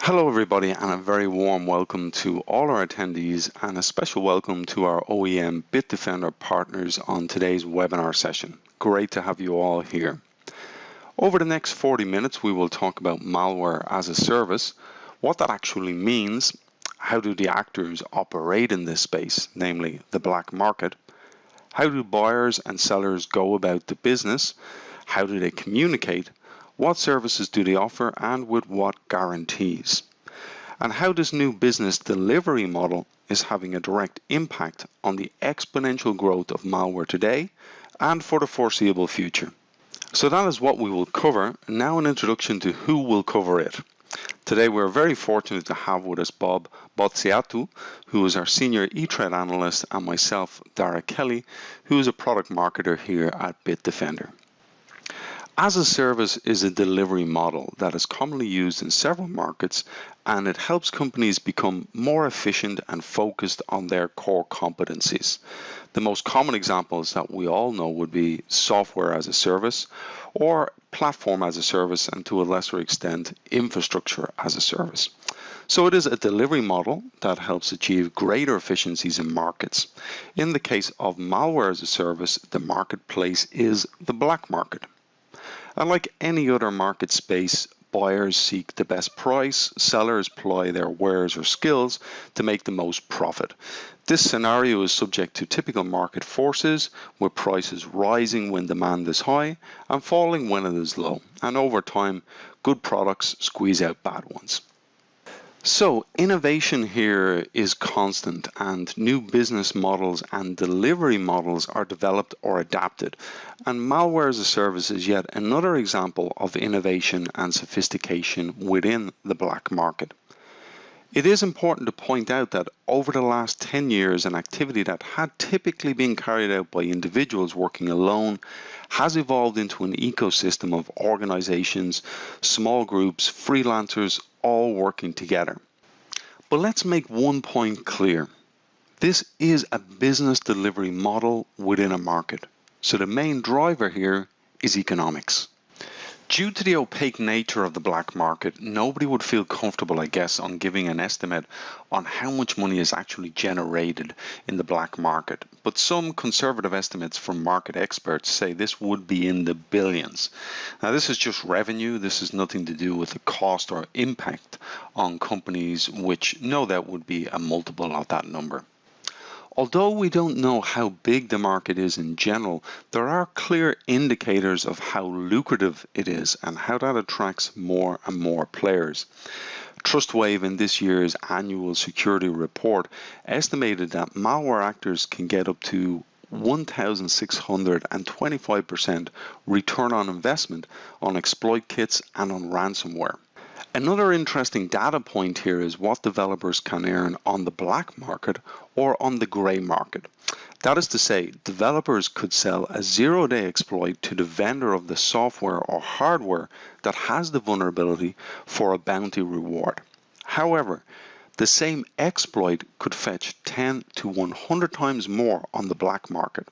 Hello everybody, and a very warm welcome to all our attendees and a special welcome to our OEM Bitdefender partners on today's webinar session. Great to have you all here. Over the next 40 minutes we will talk about malware as a service, what that actually means, how do the actors operate in this space, namely the black market, how do buyers and sellers go about the business, how do they communicate, what services do they offer and with what guarantees? And how this new business delivery model is having a direct impact on the exponential growth of malware today and for the foreseeable future. So that is what we will cover. Now an introduction to who will cover it. Today we're very fortunate to have with us Bob Botsiatu, who is our senior e-threat analyst, and myself, Dara Kelly, who is a product marketer here at Bitdefender. As a service is a delivery model that is commonly used in several markets, and it helps companies become more efficient and focused on their core competencies. The most common examples that we all know would be software as a service or platform as a service, and to a lesser extent, infrastructure as a service. So it is a delivery model that helps achieve greater efficiencies in markets. In the case of malware as a service, the marketplace is the black market. And like any other market space, buyers seek the best price, sellers ply their wares or skills to make the most profit. This scenario is subject to typical market forces, with prices rising when demand is high and falling when it is low. And over time, good products squeeze out bad ones. So innovation here is constant, and new business models and delivery models are developed or adapted. And malware as a service is yet another example of innovation and sophistication within the black market. It is important to point out that over the last 10 years, an activity that had typically been carried out by individuals working alone has evolved into an ecosystem of organizations, small groups, freelancers, all working together. But let's make one point clear. This is a business delivery model within a market. So the main driver here is economics. Due to the opaque nature of the black market, nobody would feel comfortable, I guess, on giving an estimate on how much money is actually generated in the black market. But some conservative estimates from market experts say this would be in the billions. Now, this is just revenue. This has nothing to do with the cost or impact on companies, which no doubt would be a multiple of that number. Although we don't know how big the market is in general, there are clear indicators of how lucrative it is and how that attracts more and more players. Trustwave in this year's annual security report estimated that malware actors can get up to 1,625% return on investment on exploit kits and on ransomware. Another interesting data point here is what developers can earn on the black market or on the gray market. That is to say, developers could sell a zero-day exploit to the vendor of the software or hardware that has the vulnerability for a bounty reward. However, the same exploit could fetch 10 to 100 times more on the black market.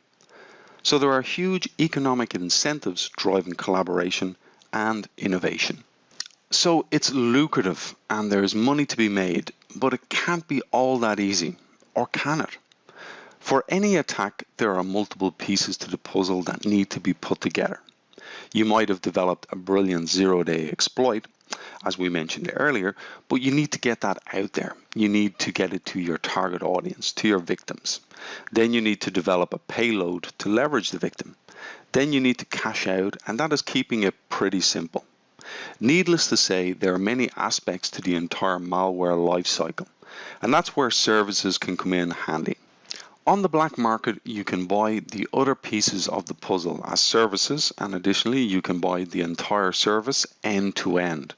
So there are huge economic incentives driving collaboration and innovation. So it's lucrative and there's money to be made, but it can't be all that easy, or can it? For any attack, there are multiple pieces to the puzzle that need to be put together. You might have developed a brilliant zero-day exploit, as we mentioned earlier, but you need to get that out there. You need to get it to your target audience, to your victims. Then you need to develop a payload to leverage the victim. Then you need to cash out, and that is keeping it pretty simple. Needless to say, there are many aspects to the entire malware lifecycle, and that's where services can come in handy. On the black market, you can buy the other pieces of the puzzle as services, and additionally, you can buy the entire service end to end.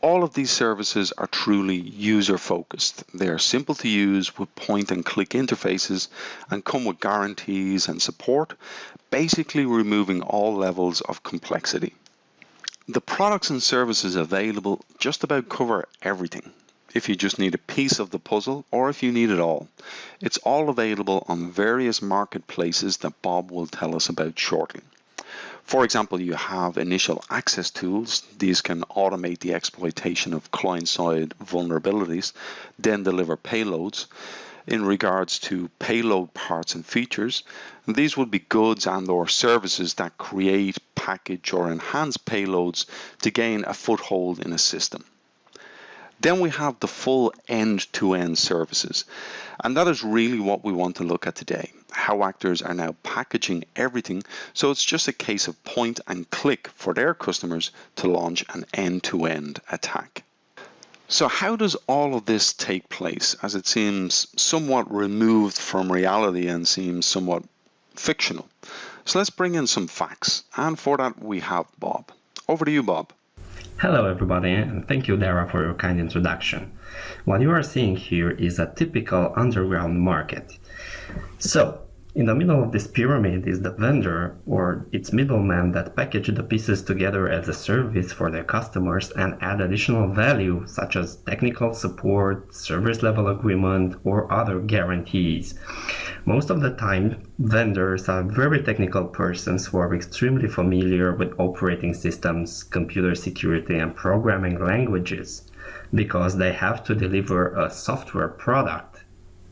All of these services are truly user-focused. They are simple to use with point-and-click interfaces and come with guarantees and support, basically removing all levels of complexity. The products and services available just about cover everything. If you just need a piece of the puzzle or if you need it all. It's all available on various marketplaces that Bob will tell us about shortly. For example, you have initial access tools. These can automate the exploitation of client-side vulnerabilities, then deliver payloads. In regards to payload parts and features, these would be goods and or services that create, package or enhance payloads to gain a foothold in a system. Then we have the full end-to-end services, and that is really what we want to look at today, how actors are now packaging everything so it's just a case of point and click for their customers to launch an end-to-end attack. So how does all of this take place, as it seems somewhat removed from reality and seems somewhat fictional? So let's bring in some facts, and for that we have Bob. Over to you, Bob. Hello everybody, and thank you Dara for your kind introduction. What you are seeing here is a typical underground market. So, in the middle of this pyramid is the vendor or its middleman that package the pieces together as a service for their customers and add additional value such as technical support, service level agreement, or other guarantees. Most of the time, vendors are very technical persons who are extremely familiar with operating systems, computer security, and programming languages because they have to deliver a software product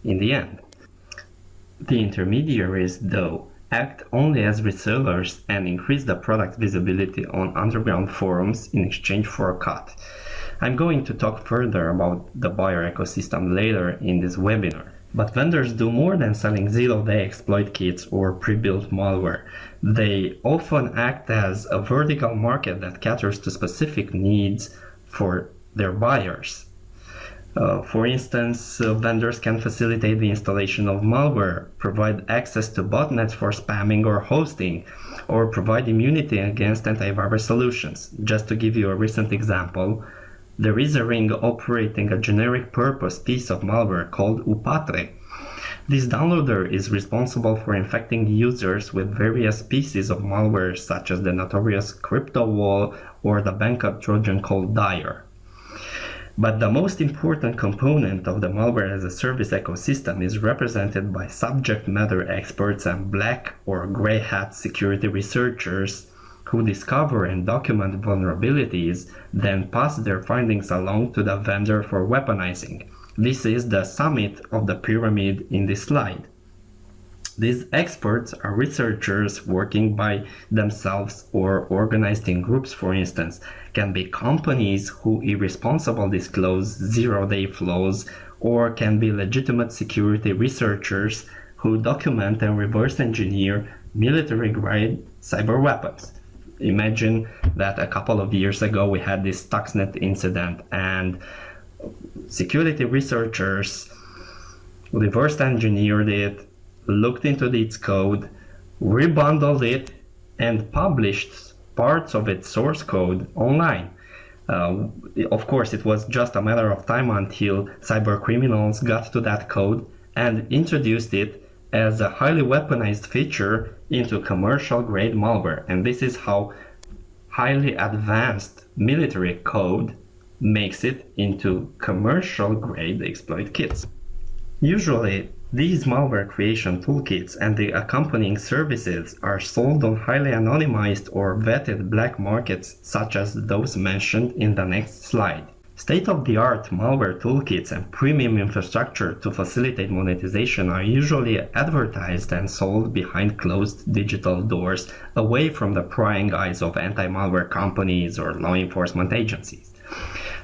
in the end. The intermediaries, though, act only as resellers and increase the product visibility on underground forums in exchange for a cut. I'm going to talk further about the buyer ecosystem later in this webinar. But vendors do more than selling zero-day exploit kits or pre-built malware. They often act as a vertical market that caters to specific needs for their buyers. For instance, vendors can facilitate the installation of malware, provide access to botnets for spamming or hosting, or provide immunity against antivirus solutions. Just to give you a recent example, there is a ring operating a generic purpose piece of malware called Upatre. This downloader is responsible for infecting users with various pieces of malware such as the notorious crypto wall or the backup Trojan called Dire. But the most important component of the Malware-as-a-Service ecosystem is represented by subject matter experts and black or gray hat security researchers who discover and document vulnerabilities, then pass their findings along to the vendor for weaponizing. This is the summit of the pyramid in this slide. These experts are researchers working by themselves or organized in groups, for instance, can be companies who irresponsibly disclose zero-day flows, or can be legitimate security researchers who document and reverse engineer military-grade cyber weapons. Imagine that a couple of years ago we had this Stuxnet incident and security researchers reverse engineered it, looked into its code, rebundled it, and published parts of its source code online. Of course, it was just a matter of time until cyber criminals got to that code and introduced it as a highly weaponized feature into commercial-grade malware. And this is how highly advanced military code makes it into commercial-grade exploit kits. Usually, these malware creation toolkits and the accompanying services are sold on highly anonymized or vetted black markets such as those mentioned in the next slide. State-of-the-art malware toolkits and premium infrastructure to facilitate monetization are usually advertised and sold behind closed digital doors, away from the prying eyes of anti-malware companies or law enforcement agencies.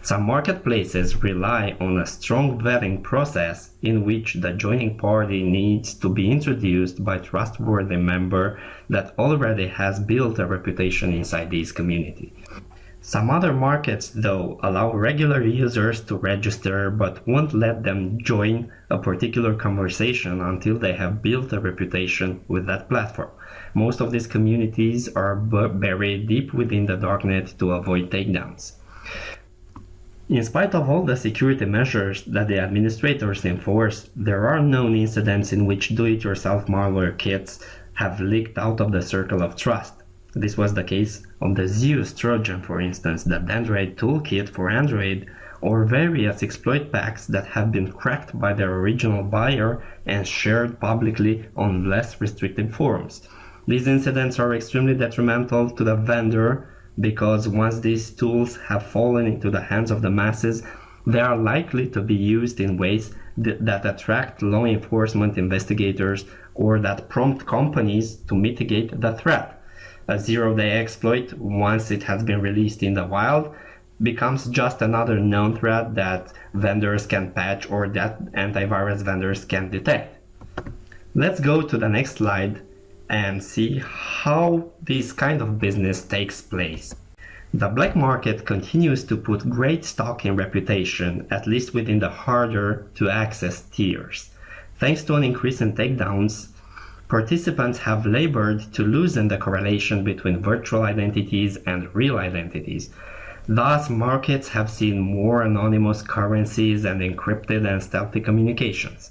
Some marketplaces rely on a strong vetting process in which the joining party needs to be introduced by a trustworthy member that already has built a reputation inside this community. Some other markets, though, allow regular users to register but won't let them join a particular conversation until they have built a reputation with that platform. Most of these communities are buried deep within the darknet to avoid takedowns. In spite of all the security measures that the administrators enforce, there are known incidents in which do-it-yourself malware kits have leaked out of the circle of trust. This was the case on the Zeus Trojan, for instance, the Android toolkit for Android, or various exploit packs that have been cracked by their original buyer and shared publicly on less restricted forums. These incidents are extremely detrimental to the vendor because once these tools have fallen into the hands of the masses, they are likely to be used in ways that attract law enforcement investigators or that prompt companies to mitigate the threat. A zero-day exploit, once it has been released in the wild, becomes just another known threat that vendors can patch or that antivirus vendors can detect. Let's go to the next slide and see how this kind of business takes place. The black market continues to put great stock in reputation, at least within the harder to access tiers. Thanks to an increase in takedowns, participants have labored to loosen the correlation between virtual identities and real identities. Thus, markets have seen more anonymous currencies and encrypted and stealthy communications.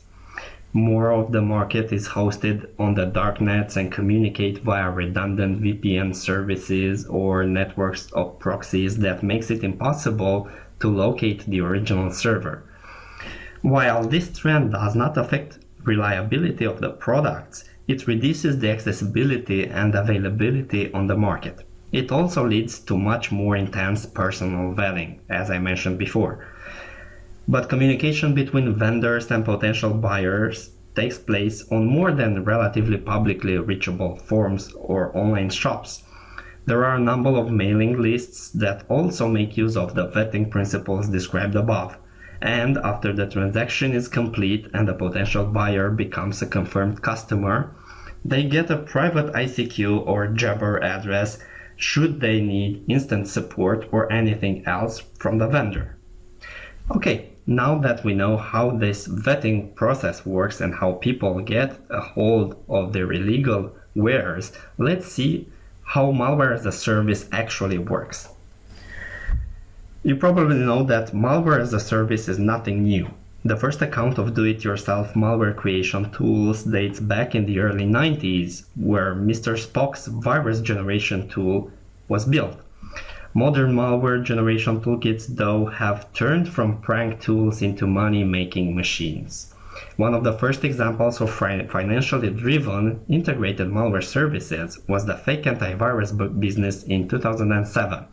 More of the market is hosted on the darknets and communicate via redundant VPN services or networks of proxies that makes it impossible to locate the original server. While this trend does not affect reliability of the products, it reduces the accessibility and availability on the market. It also leads to much more intense personal vetting, as I mentioned before. But communication between vendors and potential buyers takes place on more than relatively publicly reachable forums or online shops. There are a number of mailing lists that also make use of the vetting principles described above. And after the transaction is complete and the potential buyer becomes a confirmed customer, they get a private ICQ or Jabber address should they need instant support or anything else from the vendor. Okay, now that we know how this vetting process works and how people get a hold of their illegal wares, let's see how Malware-as-a-Service actually works. You probably know that Malware-as-a-Service is nothing new. The first account of do-it-yourself malware creation tools dates back in the early 90s, where Mr. Spock's virus generation tool was built. Modern malware generation toolkits, though, have turned from prank tools into money-making machines. One of the first examples of financially driven integrated malware services was the fake antivirus business in 2007.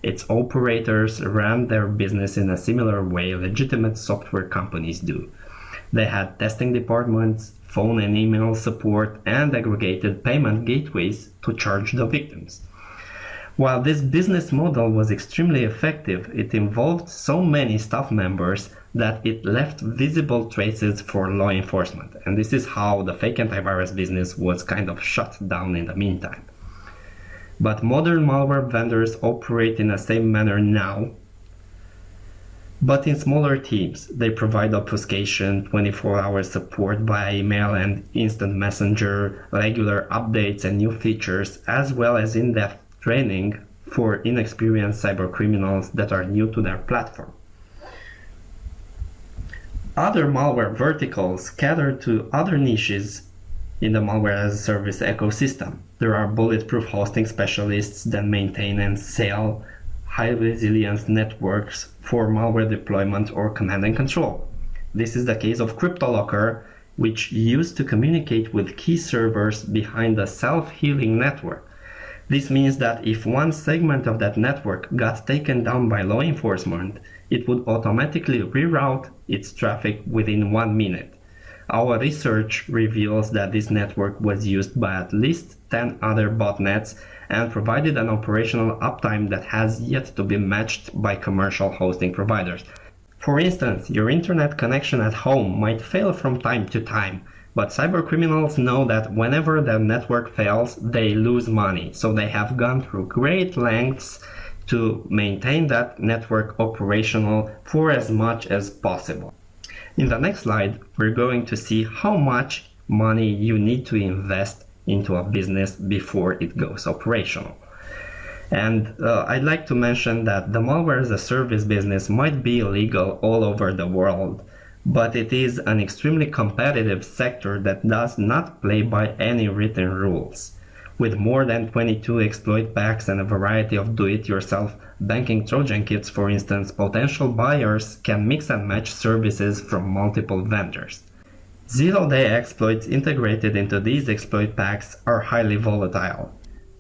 Its operators ran their business in a similar way legitimate software companies do. They had testing departments, phone and email support, and aggregated payment gateways to charge the victims. While this business model was extremely effective, it involved so many staff members that it left visible traces for law enforcement. And this is how the fake antivirus business was kind of shut down in the meantime. But modern malware vendors operate in the same manner now, but in smaller teams. They provide obfuscation, 24-hour support by email and instant messenger, regular updates and new features, as well as in-depth training for inexperienced cybercriminals that are new to their platform. Other malware verticals cater to other niches in the Malware-as-a-Service ecosystem. There are bulletproof hosting specialists that maintain and sell high resilience networks for malware deployment or command and control. This is the case of CryptoLocker, which used to communicate with key servers behind a self-healing network. This means that if one segment of that network got taken down by law enforcement, it would automatically reroute its traffic within 1 minute. Our research reveals that this network was used by at least 10 other botnets and provided an operational uptime that has yet to be matched by commercial hosting providers. For instance, your internet connection at home might fail from time to time, but cybercriminals know that whenever their network fails, they lose money, so they have gone through great lengths to maintain that network operational for as much as possible. In the next slide, we're going to see how much money you need to invest into a business before it goes operational. And I'd like to mention that the Malware-as-a-Service business might be illegal all over the world, but it is an extremely competitive sector that does not play by any written rules. With more than 22 exploit packs and a variety of do-it-yourself banking Trojan kits, for instance, potential buyers can mix and match services from multiple vendors. Zero-day exploits integrated into these exploit packs are highly volatile,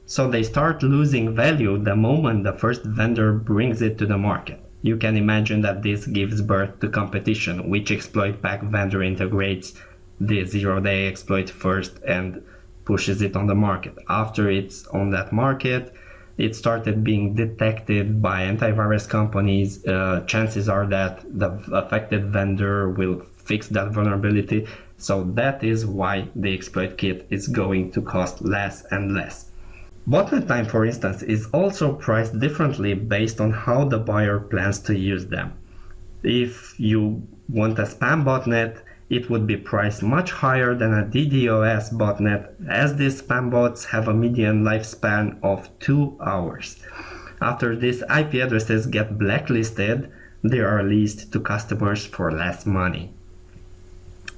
so they start losing value the moment the first vendor brings it to the market. You can imagine that this gives birth to competition. Which exploit pack vendor integrates the zero-day exploit first and pushes it on the market? After it's on that market, it started being detected by antivirus companies. Chances are that the affected vendor will fix that vulnerability. So that is why the exploit kit is going to cost less and less. Botnet time, for instance, is also priced differently based on how the buyer plans to use them. If you want a spam botnet, it would be priced much higher than a DDoS botnet, as these spam bots have a median lifespan of 2 hours. After these IP addresses get blacklisted, they are leased to customers for less money.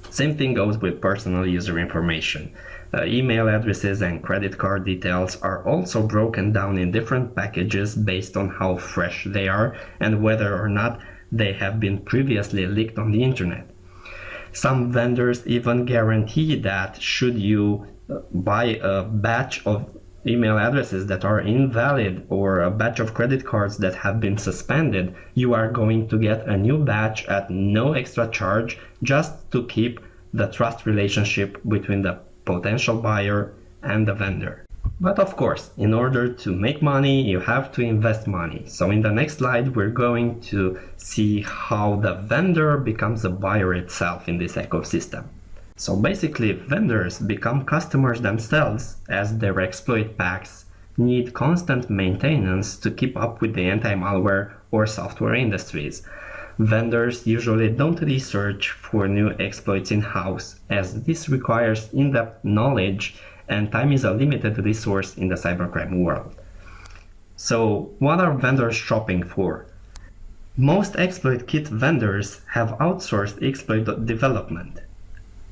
Same thing goes with personal user information. Email addresses and credit card details are also broken down in different packages based on how fresh they are and whether or not they have been previously leaked on the internet. Some vendors even guarantee that should you buy a batch of email addresses that are invalid or a batch of credit cards that have been suspended, you are going to get a new batch at no extra charge, just to keep the trust relationship between the potential buyer and the vendor. But of course, in order to make money, you have to invest money. So in the next slide, we're going to see how the vendor becomes a buyer itself in this ecosystem. So basically, vendors become customers themselves, as their exploit packs need constant maintenance to keep up with the anti-malware or software industries. Vendors usually don't research for new exploits in-house, as this requires in-depth knowledge and time is a limited resource in the cybercrime world. So what are vendors shopping for? Most exploit kit vendors have outsourced exploit development.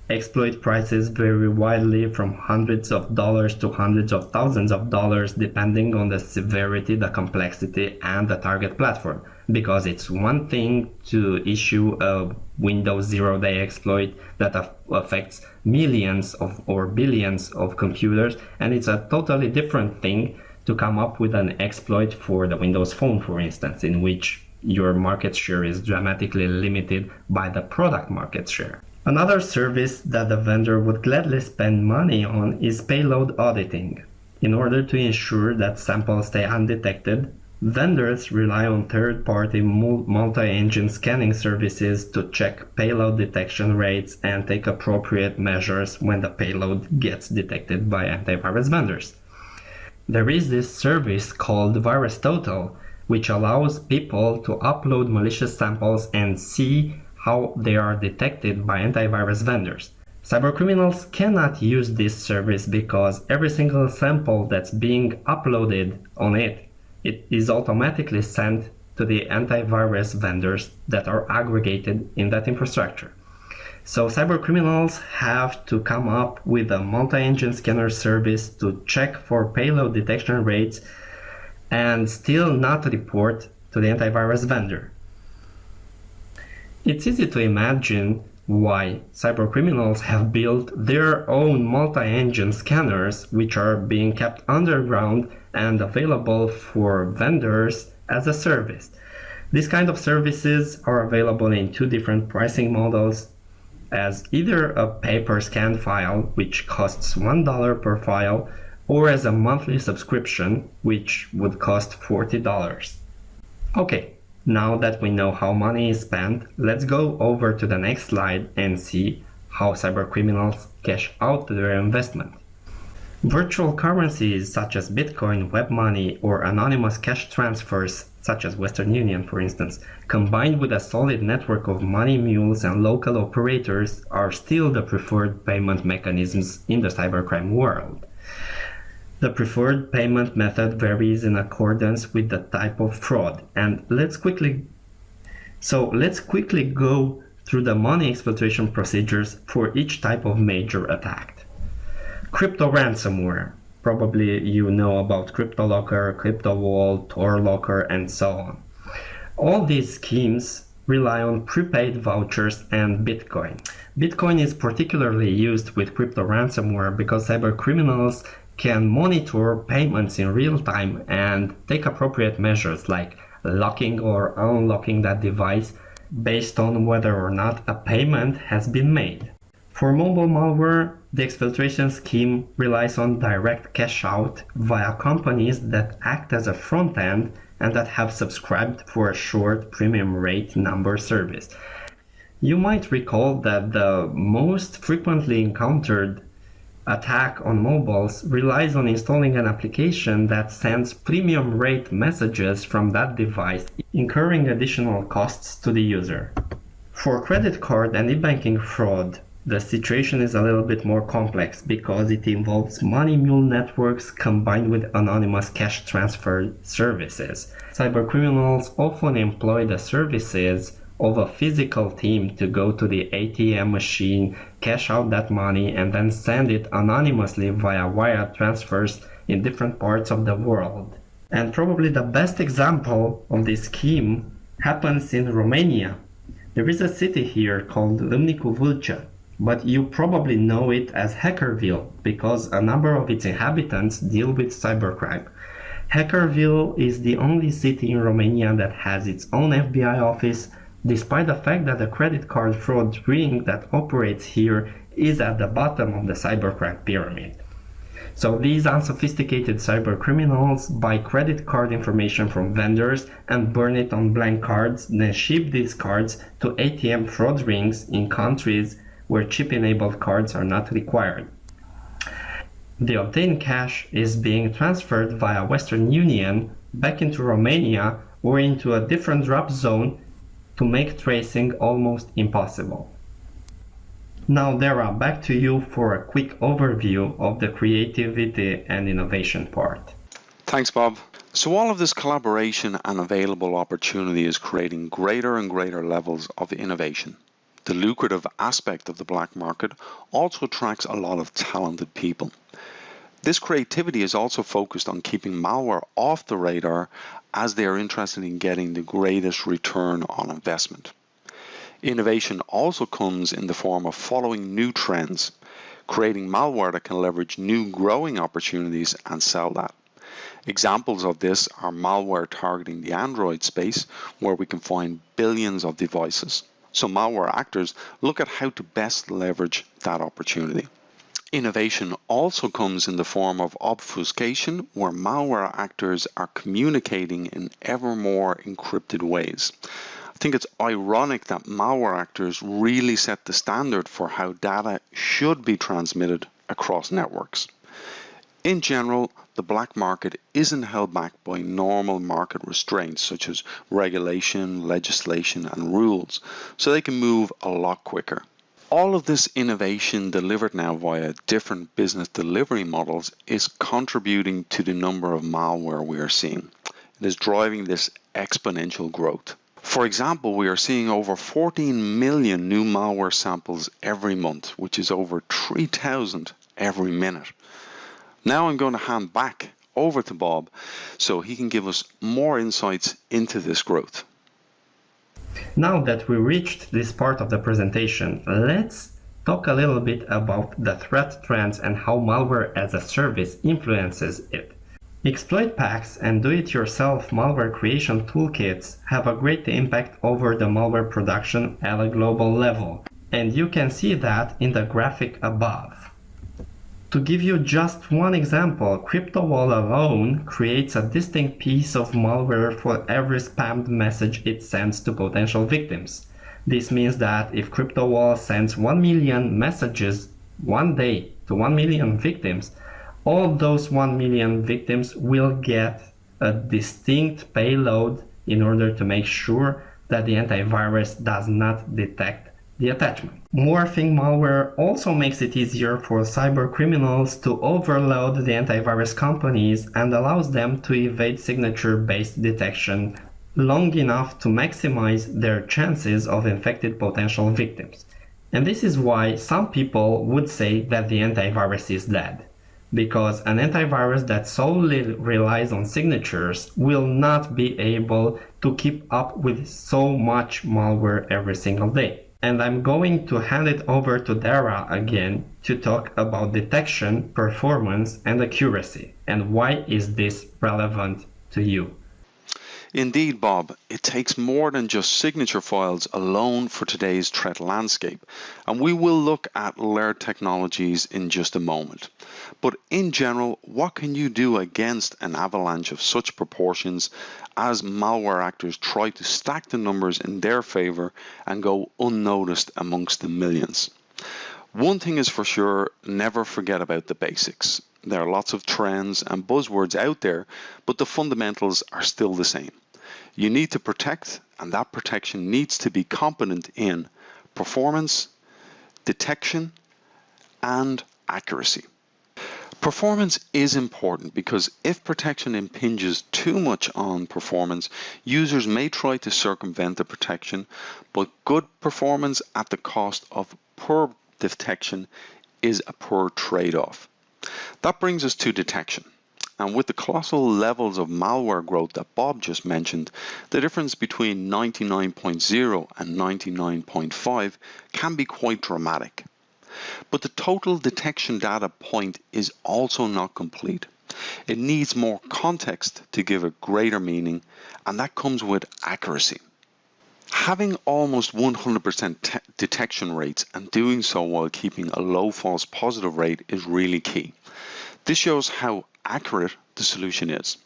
Exploit prices vary widely from hundreds of dollars to hundreds of thousands of dollars depending on the severity, the complexity, and the target platform. Because it's one thing to issue a Windows zero-day exploit that affects millions or billions of computers, and it's a totally different thing to come up with an exploit for the Windows Phone, for instance, in which your market share is dramatically limited by the product market share. Another service that the vendor would gladly spend money on is payload auditing. In order to ensure that samples stay undetected, vendors rely on third-party multi-engine scanning services to check payload detection rates and take appropriate measures when the payload gets detected by antivirus vendors. There is this service called VirusTotal, which allows people to upload malicious samples and see how they are detected by antivirus vendors. Cybercriminals cannot use this service because every single sample that's being uploaded on it is automatically sent to the antivirus vendors that are aggregated in that infrastructure. So cybercriminals have to come up with a multi-engine scanner service to check for payload detection rates and still not report to the antivirus vendor. It's easy to imagine why cybercriminals have built their own multi-engine scanners, which are being kept underground and available for vendors as a service. These kind of services are available in two different pricing models, as either a pay-per-scan file, which costs $1 per file, or as a monthly subscription, which would cost $40. Okay. Now that we know how money is spent, let's go over to the next slide and see how cybercriminals cash out their investment. Virtual currencies such as Bitcoin, web money, or anonymous cash transfers such as Western Union, for instance, combined with a solid network of money mules and local operators, are still the preferred payment mechanisms in the cybercrime world. The preferred payment method varies in accordance with the type of fraud, and let's quickly go through the money exploitation procedures for each type of major attack. Crypto ransomware. Probably you know about CryptoLocker, CryptoWall, TorLocker, and so on. All these schemes rely on prepaid vouchers and Bitcoin. Bitcoin is particularly used with crypto ransomware because cybercriminals can monitor payments in real time and take appropriate measures like locking or unlocking that device based on whether or not a payment has been made. For mobile malware, the exfiltration scheme relies on direct cash out via companies that act as a front end and that have subscribed for a short premium rate number service. You might recall that the most frequently encountered attack on mobiles relies on installing an application that sends premium rate messages from that device, incurring additional costs to the user. For credit card and e-banking fraud, the situation is a little bit more complex because it involves money mule networks combined with anonymous cash transfer services. Cybercriminals often employ the services of a physical team to go to the ATM machine, cash out that money, and then send it anonymously via wire transfers in different parts of the world. And probably the best example of this scheme happens in Romania. There is a city here called Râmnicu Vâlcea, but you probably know it as Hackerville because a number of its inhabitants deal with cybercrime. Hackerville is the only city in Romania that has its own FBI office, despite the fact that the credit card fraud ring that operates here is at the bottom of the cybercrime pyramid. So these unsophisticated cybercriminals buy credit card information from vendors and burn it on blank cards, then ship these cards to ATM fraud rings in countries where chip-enabled cards are not required. The obtained cash is being transferred via Western Union back into Romania or into a different drop zone to make tracing almost impossible. Now, Dara, back to you for a quick overview of the creativity and innovation part. Thanks, Bob. So all of this collaboration and available opportunity is creating greater and greater levels of innovation. The lucrative aspect of the black market also attracts a lot of talented people. This creativity is also focused on keeping malware off the radar as they are interested in getting the greatest return on investment. Innovation also comes in the form of following new trends, creating malware that can leverage new growing opportunities and sell that. Examples of this are malware targeting the Android space, where we can find billions of devices. So malware actors look at how to best leverage that opportunity. Innovation also comes in the form of obfuscation, where malware actors are communicating in ever more encrypted ways. I think it's ironic that malware actors really set the standard for how data should be transmitted across networks. In general, the black market isn't held back by normal market restraints such as regulation, legislation, and rules, so they can move a lot quicker. All of this innovation delivered now via different business delivery models is contributing to the number of malware we are seeing. It is driving this exponential growth. For example, we are seeing over 14 million new malware samples every month, which is over 3,000 every minute. Now I'm going to hand back over to Bob so he can give us more insights into this growth. Now that we reached this part of the presentation, let's talk a little bit about the threat trends and how Malware-as-a-Service influences it. Exploit packs and do-it-yourself malware creation toolkits have a great impact over the malware production at a global level, and you can see that in the graphic above. To give you just one example, CryptoWall alone creates a distinct piece of malware for every spammed message it sends to potential victims. This means that if CryptoWall sends 1 million messages one day to 1 million victims, all those 1 million victims will get a distinct payload in order to make sure that the antivirus does not detect the attachment. Morphing malware also makes it easier for cyber criminals to overload the antivirus companies and allows them to evade signature-based detection long enough to maximize their chances of infected potential victims. And this is why some people would say that the antivirus is dead. because an antivirus that solely relies on signatures will not be able to keep up with so much malware every single day. And I'm going to hand it over to Dara again to talk about detection, performance, and accuracy. And why is this relevant to you? Indeed, Bob, it takes more than just signature files alone for today's threat landscape, and we will look at alert technologies in just a moment. But in general, what can you do against an avalanche of such proportions as malware actors try to stack the numbers in their favor and go unnoticed amongst the millions? One thing is for sure, never forget about the basics. There are lots of trends and buzzwords out there, but the fundamentals are still the same. You need to protect, and that protection needs to be competent in performance, detection, and accuracy. Performance is important because if protection impinges too much on performance, users may try to circumvent the protection, but good performance at the cost of poor detection is a poor trade-off. That brings us to detection. And with the colossal levels of malware growth that Bob just mentioned, the difference between 99.0 and 99.5 can be quite dramatic. But the total detection data point is also not complete. It needs more context to give a greater meaning, and that comes with accuracy. Having almost 100% detection rates and doing so while keeping a low false positive rate is really key. This shows how accurate the solution is.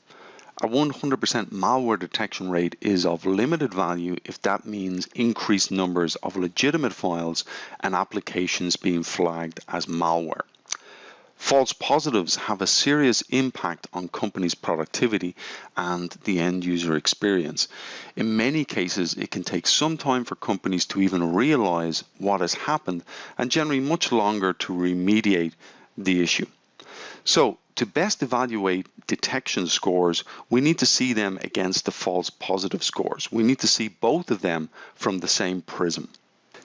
A 100% malware detection rate is of limited value if that means increased numbers of legitimate files and applications being flagged as malware. False positives have a serious impact on companies' productivity and the end user experience. In many cases, it can take some time for companies to even realize what has happened and generally much longer to remediate the issue. So, to best evaluate detection scores, we need to see them against the false positive scores. We need to see both of them from the same prism.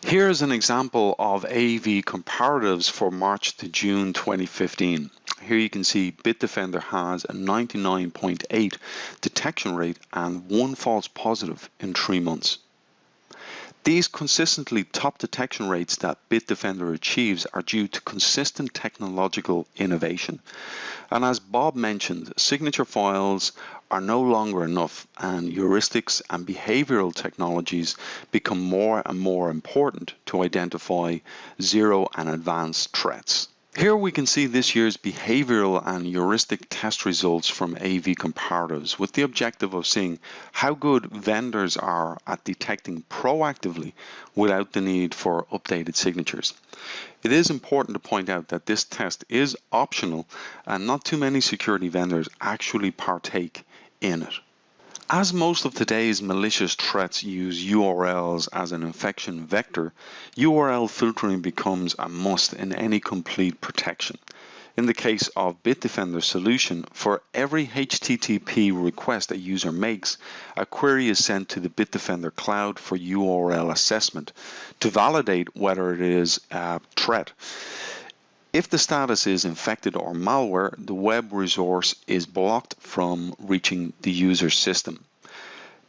Here's an example of AV comparatives for March to June 2015. Here you can see Bitdefender has a 99.8 detection rate and one false positive in 3 months. These consistently top detection rates that Bitdefender achieves are due to consistent technological innovation. And as Bob mentioned, signature files are no longer enough, and heuristics and behavioral technologies become more and more important to identify zero and advanced threats. Here we can see this year's behavioral and heuristic test results from AV Comparatives with the objective of seeing how good vendors are at detecting proactively without the need for updated signatures. It is important to point out that this test is optional and not too many security vendors actually partake in it. As most of today's malicious threats use URLs as an infection vector, URL filtering becomes a must in any complete protection. In the case of Bitdefender's solution, for every HTTP request a user makes, a query is sent to the Bitdefender cloud for URL assessment to validate whether it is a threat. If the status is infected or malware, the web resource is blocked from reaching the user's system.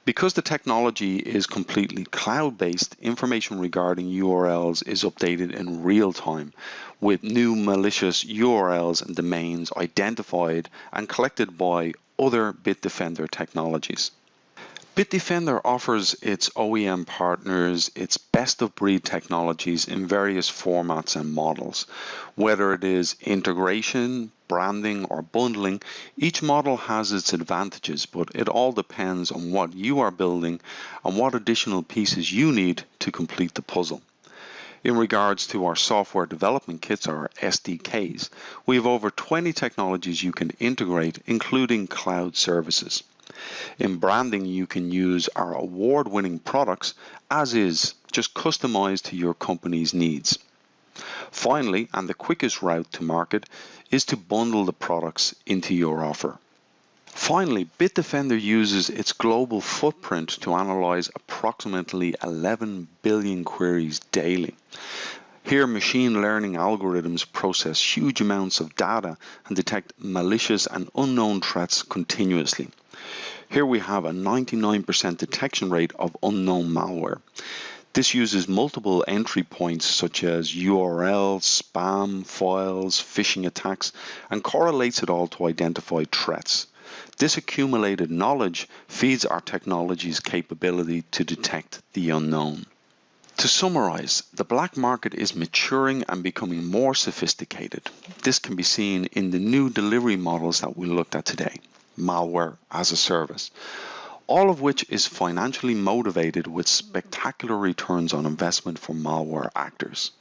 Because the technology is completely cloud-based, information regarding URLs is updated in real time, with new malicious URLs and domains identified and collected by other Bitdefender technologies. Bitdefender offers its OEM partners its best-of-breed technologies in various formats and models. Whether it is integration, branding, or bundling, each model has its advantages, but it all depends on what you are building and what additional pieces you need to complete the puzzle. In regards to our software development kits, or SDKs, we have over 20 technologies you can integrate, including cloud services. In branding, you can use our award-winning products as is, just customized to your company's needs. Finally, and the quickest route to market, is to bundle the products into your offer. Finally, Bitdefender uses its global footprint to analyze approximately 11 billion queries daily. Here, machine learning algorithms process huge amounts of data and detect malicious and unknown threats continuously. Here we have a 99% detection rate of unknown malware. This uses multiple entry points such as URLs, spam, files, phishing attacks, and correlates it all to identify threats. This accumulated knowledge feeds our technology's capability to detect the unknown. To summarize, the black market is maturing and becoming more sophisticated. This can be seen in the new delivery models that we looked at today, Malware-as-a-Service, all of which is financially motivated with spectacular returns on investment for malware actors.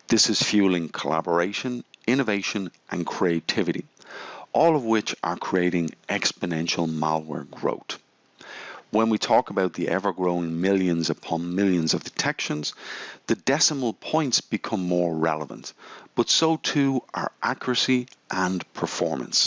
This is fueling collaboration, innovation, and creativity, all of which are creating exponential malware growth. When we talk about the ever-growing millions upon millions of detections, the decimal points become more relevant, but so too are accuracy and performance.